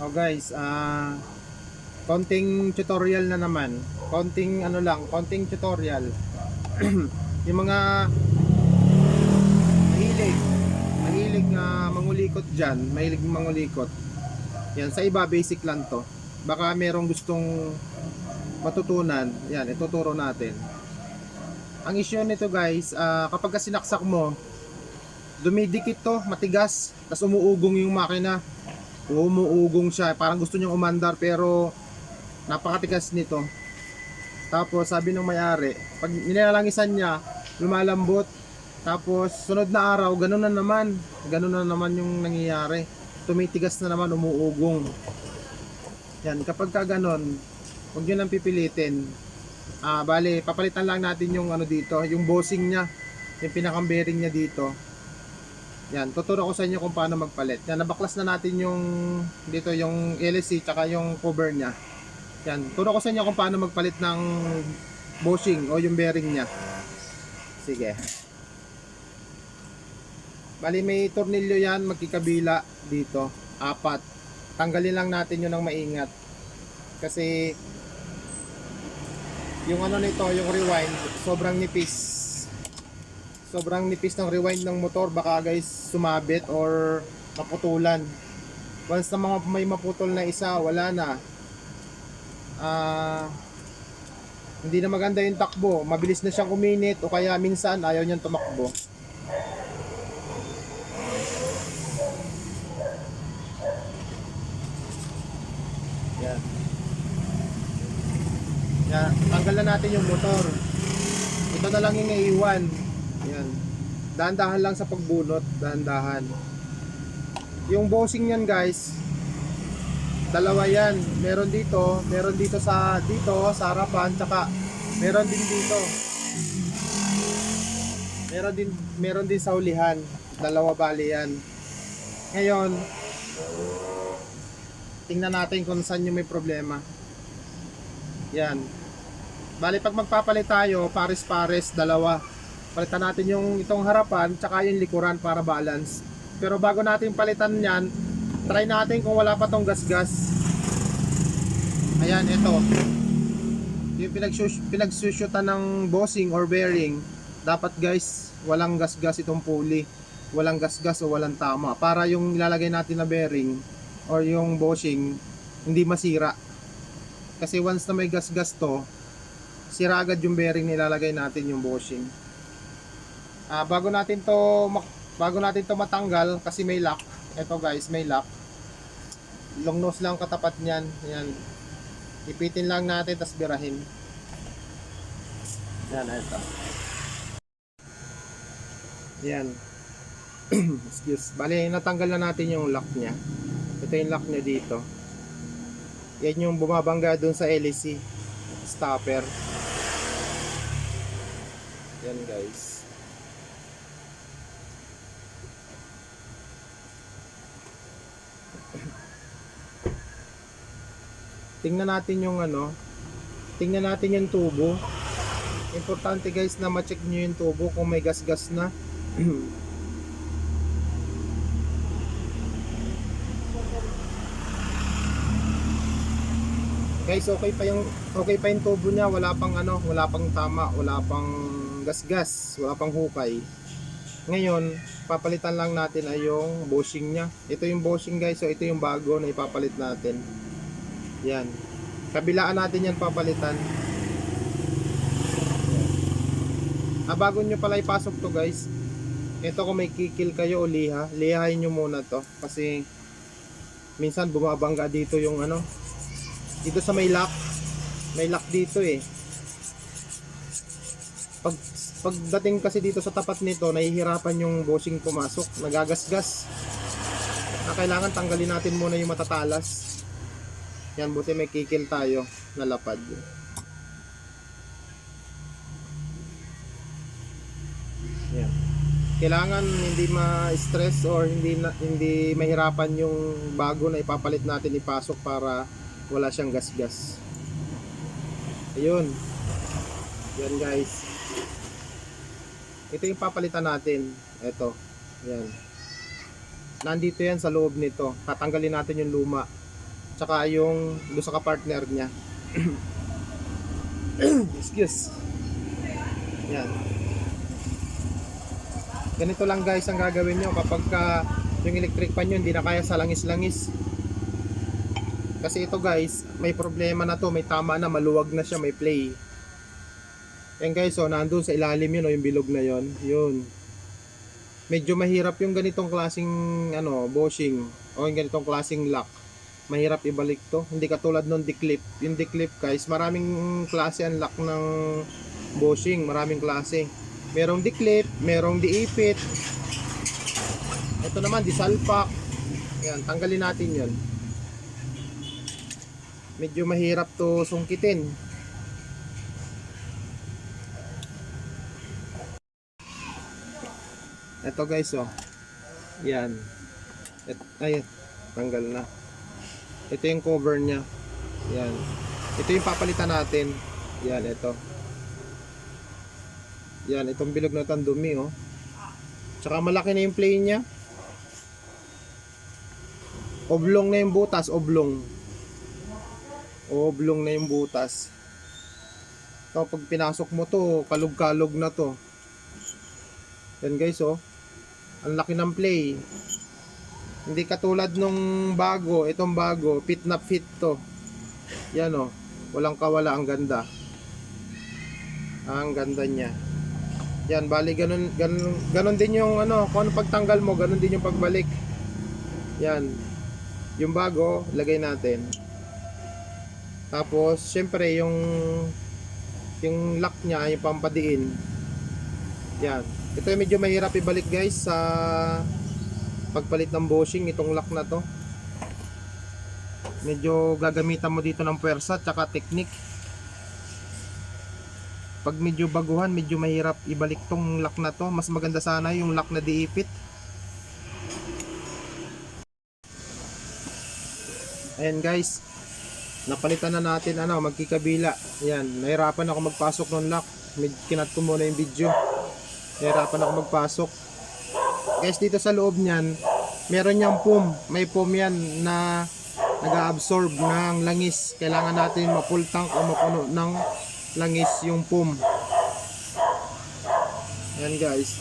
Oh guys, konting tutorial na naman. Konting ano lang, konting tutorial. Yung mga mahilig, mahilig mangulikot diyan, mahilig mangulikot. Yan, sa iba basic lang 'to. Baka merong gustong matutunan, yan, ituturo natin. Ang issue nito guys, kapag sinaksak mo, dumidikit to, matigas, tapos umuugong yung makina. Umuugong siya, parang gusto niyang umandar pero napakatigas nito. Tapos sabi ng may-ari, pag nilalangisan niya, lumalambot. Tapos sunod na araw, ganun na naman yung nangyayari. Tumitigas na naman, umuugong. Yan, kapag ka ganun, huwag nyo lang pipilitin. Bale, papalitan lang natin yung ano dito, yung bossing niya, yung pinakang bearing niya dito. Yan, tuturo ko sa inyo kung paano magpalit. Yan, nabaklas na natin yung dito yung LSC tsaka yung cover niya. Yan, turo ko sa inyo kung paano magpalit ng bushing o yung bearing niya. Sige. Bali may tornilyo yan, magkikabila dito, 4. Tanggalin lang natin yun ng maingat. Kasi yung ano nito, yung rewind, sobrang nipis. Sobrang nipis ng rewind ng motor, baka guys sumabit or maputulan. Once na may maputol na isa, wala na. Hindi na maganda yung takbo, mabilis na siyang uminit o kaya minsan ayaw niyang tumakbo. Yan. Yan, tanggal na natin yung motor. Ito na lang yung naiiwan. Yan. Dahan-dahan lang sa pagbunot, dahan-dahan. Yung bossing niyan guys, dalawa yan. Meron dito sa harapan, tsaka meron din dito. Meron din sa ulihan. Dalawa bali yan. Ngayon, tingnan natin kung saan yung may problema. Yan. Bali pag magpapalit tayo, pares-pares, dalawa. Palitan natin yung itong harapan tsaka yung likuran para balance. Pero bago natin palitan yan, try natin kung wala pa tong gasgas. Ayan, ito. Yung pinagsusyutan ng bossing or bearing, dapat guys, walang gasgas itong pulley. Walang gasgas o walang tama. Para yung ilalagay natin na bearing or yung bushing, hindi masira. Kasi once na may gasgas to, sira agad yung bearing na ilalagay natin yung bushing. Bago natin to matanggal kasi may lock. Ito guys, may lock. Long nose lang katapat niyan. Yan. Ipitin lang natin tas birahin. Yan, ito. Yan. Excuse. Bali, natanggal na natin yung lock niya. Ito yung lock niya dito. Yan yung bumabangga dun sa LEC stopper. Yan guys. Tingnan natin yung tingnan natin yung tubo. Importante guys na ma-check nyo yung tubo kung may gas-gas na. Guys, okay pa yung tubo niya, wala pang tama, wala pang gas-gas, wala pang hukay. Ngayon, papalitan lang natin ay yung bushing niya. Ito yung bushing guys, so ito yung bago na ipapalit natin. Yan. Kabilaan natin yan papalitan. Bago nyo pala ipasok to guys, ito kung may kikil kayo o lihahin nyo muna to. Kasi minsan bumabangga dito yung dito sa may lock. May lock dito eh. Pagdating kasi dito sa tapat nito, nahihirapan yung bushing pumasok. Nagagasgas. Kailangan tanggalin natin muna yung matatalas. Yan, buti may kikil tayo na lapad. Yan. Kailangan hindi ma-stress or hindi mahirapan yung bago na ipapalit natin ipasok para wala siyang gasgas. Ayun. Yan guys. Ito yung papalitan natin. Ito. Yan. Nandito yan sa loob nito. Tatanggalin natin yung luma. tsaka yung doon sa ka-partner niya. Excuse. Yan. Ganito lang guys ang gagawin nyo kapag yung electric pan nyo hindi na kaya sa langis-langis. Kasi ito guys, may problema na to, may tama na, maluwag na siya, may play. Yan guys, so nandun sa ilalim yun, yung bilog na yun, yun. Medyo mahirap yung ganitong klaseng bushing o yung ganitong klaseng lock. Mahirap ibalik to, hindi katulad nung declip. Yung declip guys, maraming klase ang lock ng bushing, maraming klase. Merong declip, merong diipit. Ito naman, disalpak. Yan, tanggalin natin yun. Medyo mahirap to sungkitin. Ito guys, oh. Yan. Ay, tanggal na. Ito yung cover niya. Yan. Ito yung papalitan natin. Yan, ito. Yan, itong bilog na tandumi, oh. Tsaka malaki na yung play niya. Oblong na yung butas, oblong. Oblong na yung butas. Ito, pag pinasok mo to, kalog-kalog na to. Yan guys, oh. Ang laki ng play. Hindi katulad nung bago. Itong bago, fit na fit to. Yan, oh. Walang kawala, ang ganda. Ang ganda niya. Yan, bali ganun din yung kung ano pagtanggal mo, ganun din yung pagbalik. Yan. Yung bago, lagay natin. Tapos, syempre, yung lock niya, yung pampadiin. Yan. Ito yung medyo mahirap ibalik guys sa pagpalit ng bushing, itong lock na to. Medyo gagamitan mo dito ng puwersa tsaka technique. Pag medyo baguhan, medyo mahirap ibalik tong lock na to. Mas maganda sana yung lock na diipit. Ayan guys, napalitan na natin magkikabila. Ayan, nahirapan ako magpasok ng lock. Kinat ko muna yung video. Nahirapan ako magpasok. Guys, dito sa loob niyan, meron niyang foam. May foam yan na nag-absorb ng langis. Kailangan natin ma-full tank o mapuno ng langis yung foam. Ayan guys.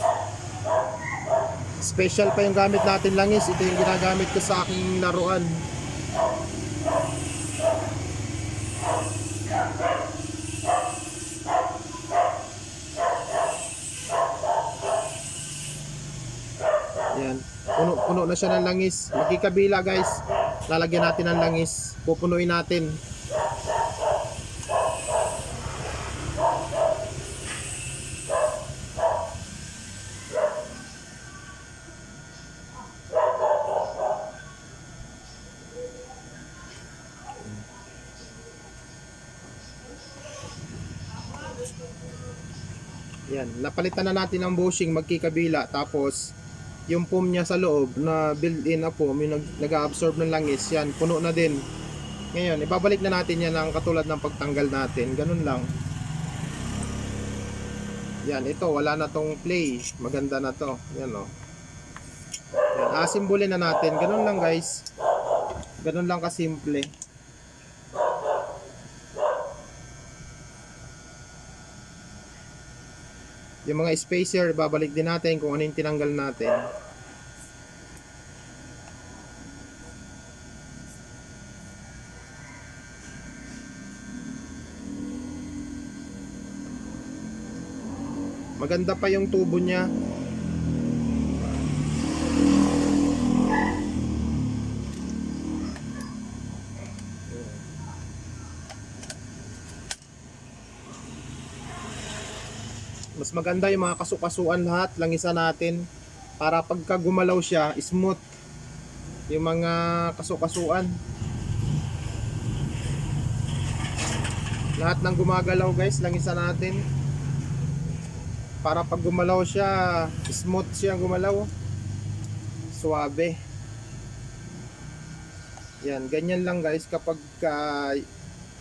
Special pa yung gamit natin langis. Ito yung ginagamit ko sa aking laruan. Yan. Puno na siya ng langis. Magkikabila guys. Lalagyan natin ng langis. Pupunuin natin. Yan. Napalitan na natin ang bushing magkikabila. Tapos yung foam niya sa loob na built-in na foam, yung nag-absorb ng langis, yan, puno na din. Ngayon, ibabalik na natin yan ng katulad ng pagtanggal natin. Ganun lang. Yan, ito, wala na tong play. Maganda na to. Yan, oh. Yan, asimbulin na natin. Ganun lang, guys. Ganun lang kasimple. Yung mga spacer, babalik din natin kung ano yung tinanggal natin. Maganda pa yung tubo niya. Mas maganda yung mga kasukasuan lahat, langisan natin para pagka gumalaw siya, smooth yung mga kasukasuan. Lahat ng gumagalaw guys, langisan natin para pag gumalaw siya, smooth siya gumalaw, suabe. Yan, ganyan lang guys kapag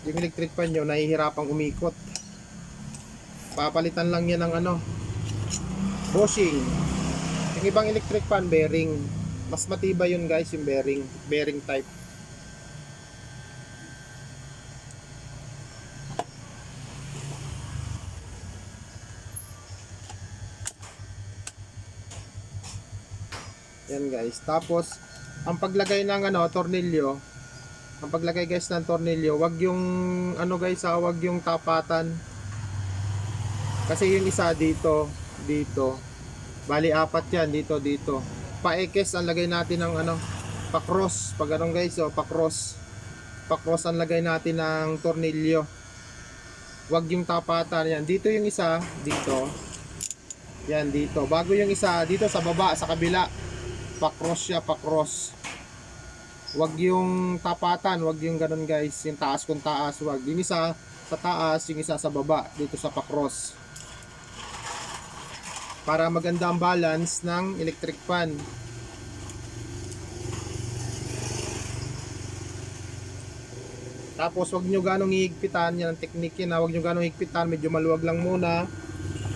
yung electric pan nyo nahihirapang umikot. Papalitan lang yan ng bushing. Yung ibang electric fan, bearing. Mas matibay yun guys, yung bearing type. Yan guys. Tapos, ang paglagay ng tornilyo, ang paglagay guys ng tornilyo, wag yung guys, wag yung tapatan. Kasi yung isa dito, dito. Bali apat yan, dito, dito. Pa-ekes ang lagay natin ng pa-cross. Pag guys, pa-cross. Pa-cross ang lagay natin ng tornilyo. Wag yung tapatan yan. Dito yung isa, dito. Yan dito. Bago yung isa dito sa baba, sa kabila. Pa-cross siya, pa-cross. Wag yung tapatan, wag yung ganun guys. Yung taas kung taas, wag. Yung isa sa taas, yung isa sa baba, dito sa pa-cross. Para maganda ang balance ng electric fan. Tapos wag nyo ganong hihigpitan, yan ang technique yun. Wag nyo ganong higpitan, medyo maluwag lang muna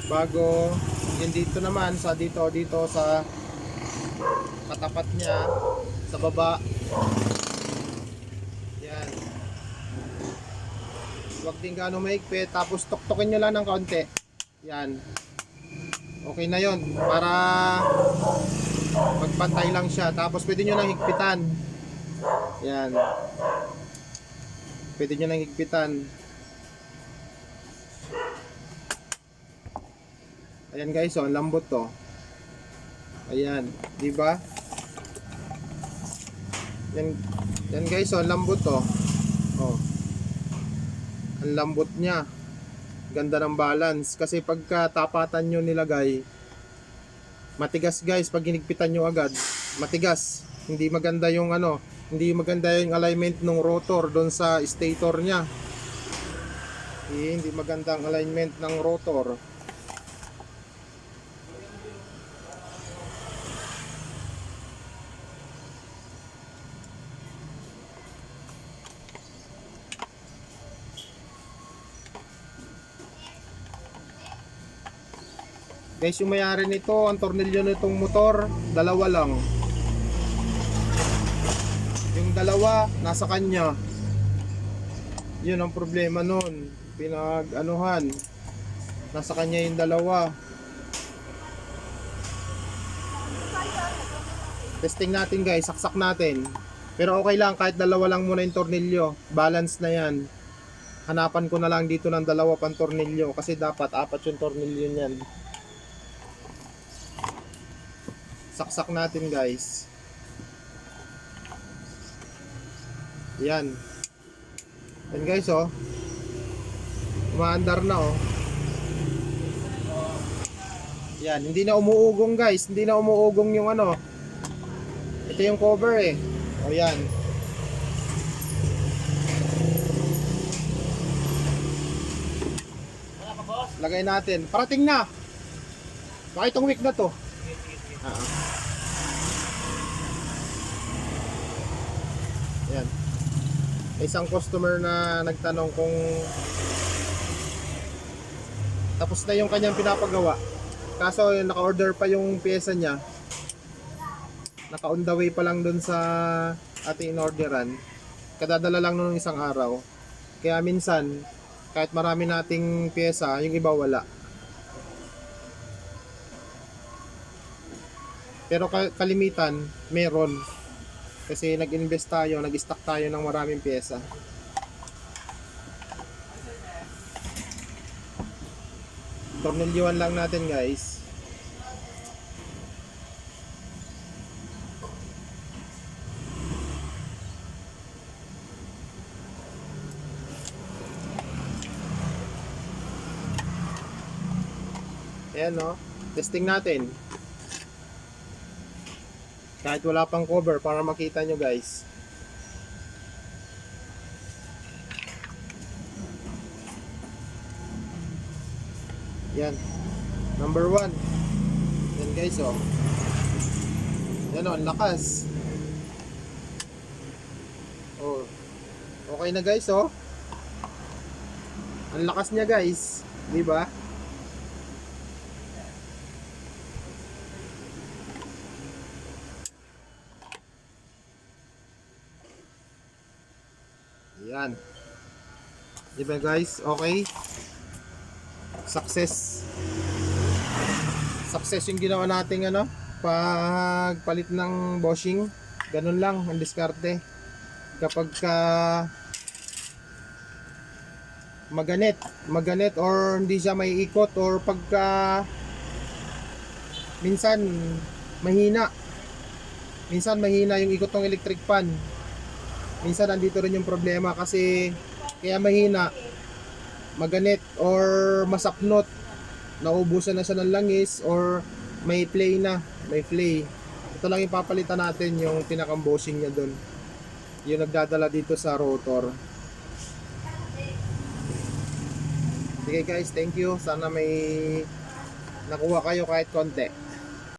bago yan dito naman sa dito sa katapat niya sa baba. Yan. Wag din ganong mahigpit, tapos tuktukin nyo lang ng kaunti. Yan. Okay na yon para magpantay lang siya. Tapos pwede nyo nang higpitan. Yan. Pwede nyo nang higpitan. Ayan guys, ang lambot to. Ayan, di ba? Yan guys, ang lambot to. Oh. Ang lambot niya. Ganda ng balance kasi pagka tapatan nyo nilagay, matigas guys. Pag hinigpitan nyo agad, matigas. Hindi maganda yung hindi maganda yung alignment ng rotor doon sa stator niya. Hindi maganda ang alignment ng rotor. Guys, yung may-ari nito, ang tornilyo nitong motor, dalawa lang. Yung dalawa, nasa kanya. Yun ang problema nun. Pinag-anuhan. Nasa kanya yung dalawa. Testing natin guys, saksak natin. Pero okay lang, kahit dalawa lang muna yung tornilyo. Balance na yan. Hanapan ko na lang dito ng dalawa pang tornilyo. Kasi dapat apat yung tornilyo niyan. Saksak natin guys. Yan. Yan guys umaandar na Yan, hindi na umuugong guys. Hindi na umuugong yung ito yung cover yan. Lagay natin. Parating na. Baka itong week na to. Yan. Isang customer na nagtanong kung tapos na yung kanyang pinapagawa. Kaso naka-order pa yung pyesa niya. Naka-on the way pa lang dun sa ating in-orderan. Kadadala lang nung isang araw. Kaya minsan, kahit marami nating pyesa, yung iba wala. Pero kalimitan, meron. Kasi nag-invest tayo, nag-stock tayo ng maraming pyesa. Tornilyuhan lang natin guys. Ayan testing natin. Kahit wala pang cover para makita nyo guys. Yan. Number 1. Yan guys Yan ang lakas. Okay na guys Ang lakas niya guys. Di ba? Yan. Diba guys? Okay. Success yung ginawa nating Pag palit ng bushing, ganun lang ang diskarte. Kapag ka maganit or hindi siya may ikot, or pagka minsan mahina yung ikot ng electric fan. Minsan andito rin yung problema, kasi kaya mahina, maganit or masaknot, naubusan na siya ng langis, or may flay. Ito lang yung papalitan natin, yung pinakang bushing niya doon, yung nagdadala dito sa rotor. Sige guys, thank you. Sana may nakuha kayo kahit konti.